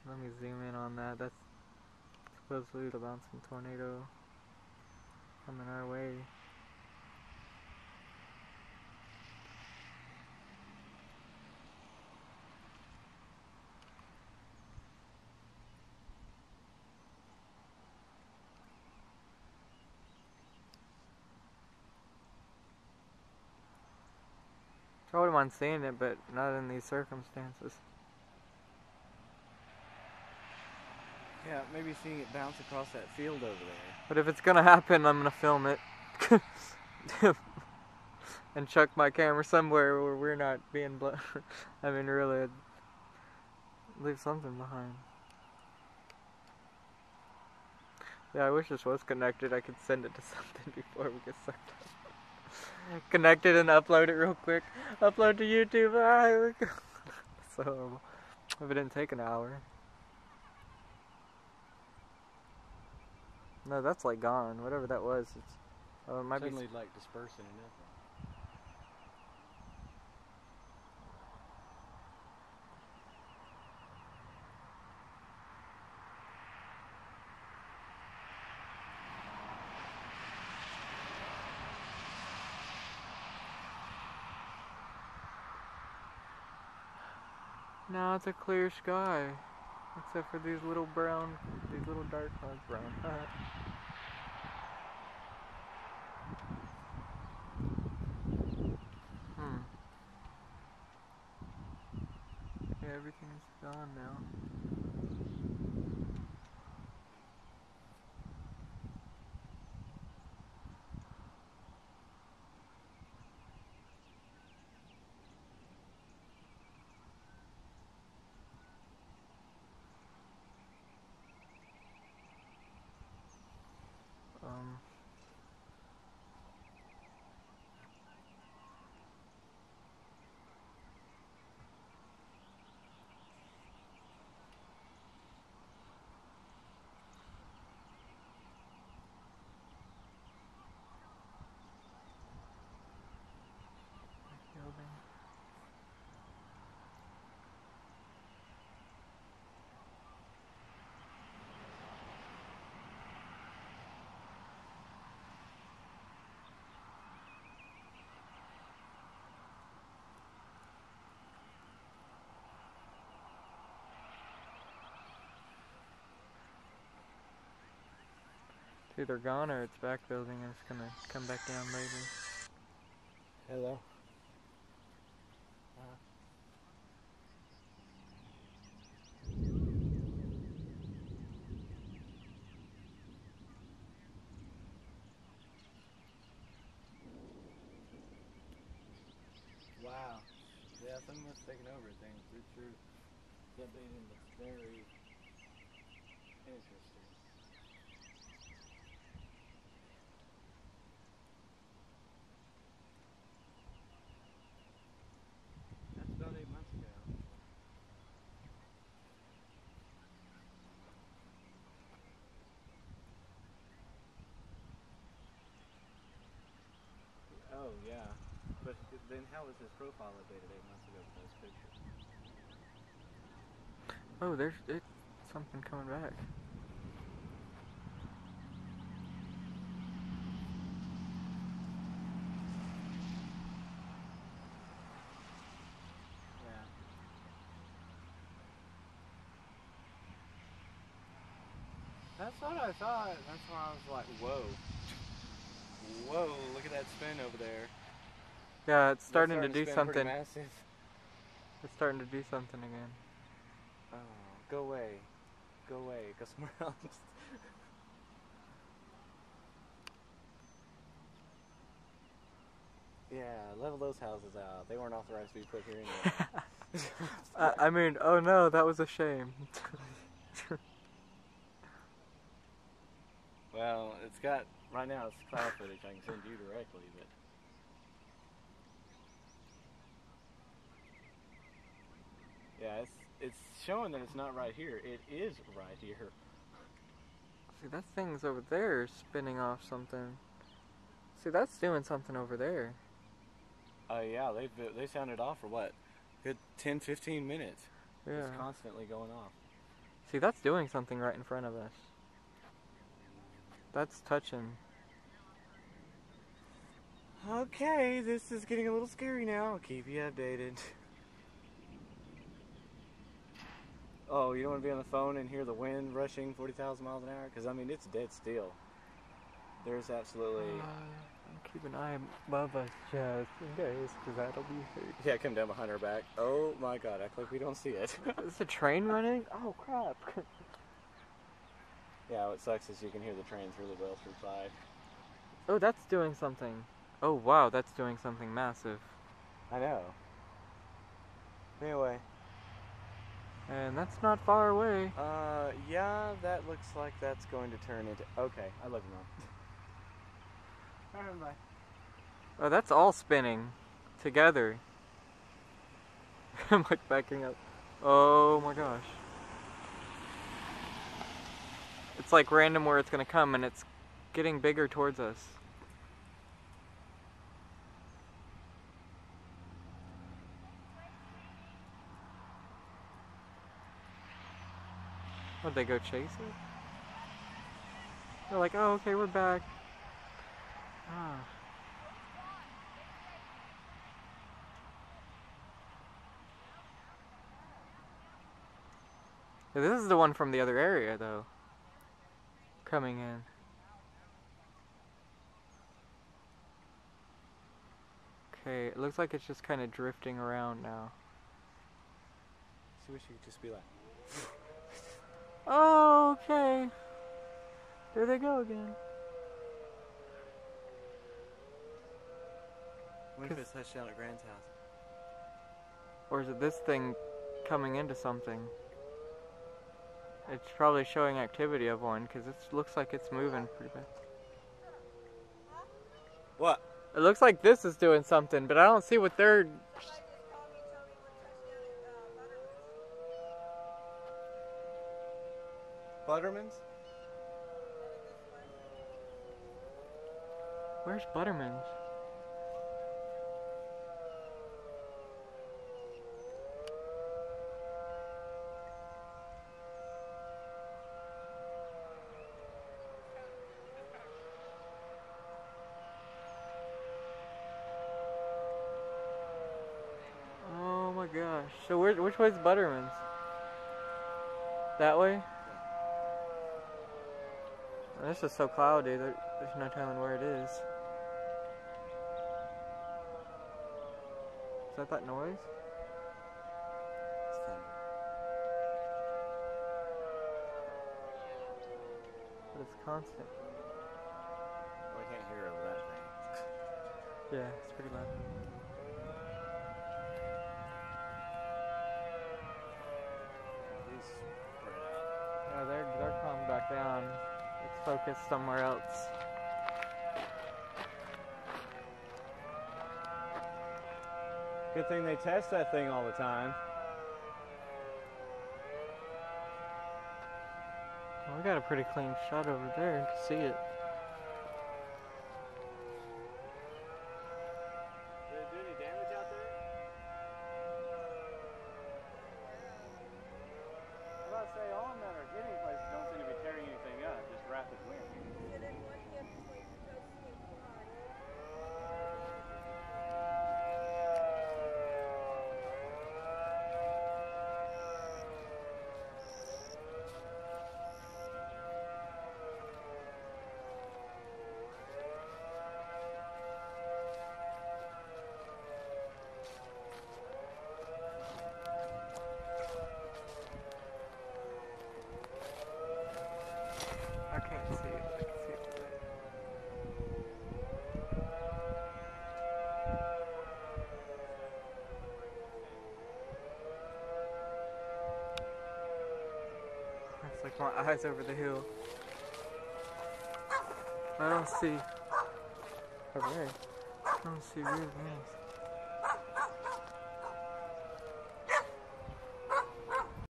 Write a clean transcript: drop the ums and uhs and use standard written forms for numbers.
Let me zoom in on that. That's supposedly the bouncing tornado coming our way. I wouldn't mind seeing it, but not in these circumstances. Yeah, maybe seeing it bounce across that field over there. But if it's gonna happen, I'm gonna film it. And chuck my camera somewhere where we're not being I mean, really, leave something behind. Yeah, I wish this was connected. I could send it to something before we get sucked up. Connect it and upload it real quick. Upload to YouTube. Ah, here we go. So horrible. If it didn't take an hour. No, that's like gone. Whatever that was. It's, oh, it might Suddenly like dispersing and nothing. Now it's a clear sky. Except for these little dark clouds. Brown. Yeah, everything's gone now. Building. It's either gone or it's back building and it's gonna come back down later. Hello. Wow. Yeah, something must have taken over things. It's true. Subdivision looks very interesting. That's about 8 months ago. Oh, yeah. But then how was his profile updated 8 months ago with those pictures? Oh, there's something coming back. Yeah. That's what I thought. That's why I was like, whoa. Whoa, look at that spin over there. Yeah, it's starting to That's do spin something. pretty massive. It's starting to do something again. Oh, go away. Go away. Go somewhere else. Yeah, level those houses out. They weren't authorized to be put here anyway. I mean, oh no, that was a shame. Well, it's got, right now it's cloud footage I can send you directly, but. Yeah, it's showing that it's not right here. It is right here. See, that thing's over there spinning off something. See, that's doing something over there. Yeah, they sounded off for what? Good 10, 15 minutes. Yeah. It's constantly going off. See, that's doing something right in front of us. That's touching. Okay, this is getting a little scary now. I'll keep you updated. Oh, you don't want to be on the phone and hear the wind rushing 40,000 miles an hour? Because, I mean, it's dead still. There's absolutely... Keep an eye above us just in case, because that'll be huge. Yeah, come down behind our back. Oh my god, act like we don't see it. Is the train running? Oh crap. Yeah, what sucks is you can hear the trains really well through 5. Oh, that's doing something. Oh wow, that's doing something massive. I know. Anyway. And that's not far away. Yeah, that looks like that's going to turn into... Okay, I love you, Mom. Alright, bye. Oh, that's all spinning together. I'm like backing up. Oh my gosh. It's like random where it's gonna come, and it's getting bigger towards us. Would they go chase it? They're like, oh, okay, we're back. Ah. Yeah, this is the one from the other area, though. Coming in. Okay, it looks like it's just kind of drifting around now. See what you could just be like. Oh, okay. There they go again. What if it's touchdown at Grant's house? Or is it this thing coming into something? It's probably showing activity of one, because it looks like it's moving pretty fast. What? It looks like this is doing something, but I don't see what they're... Butterman's? Where's Butterman's? Oh my gosh. So which way's Butterman's? That way? Oh, this is so cloudy, there's no telling where it is. Is that noise? It's thunder. But it's constant. Well, I can't hear over that thing. Yeah, it's pretty loud. These spread out. Yeah, they're calming back down. It's focused somewhere else. Good thing they test that thing all the time. Well, we got a pretty clean shot over there. You can see it. Did it do any damage out there? I'm about to say, all of them that are hitting places don't seem to be tearing anything up, just rapid wind. I can't see it, but I can see it from there. It's like my eyes over the hill. I don't see. Okay. I don't see real things.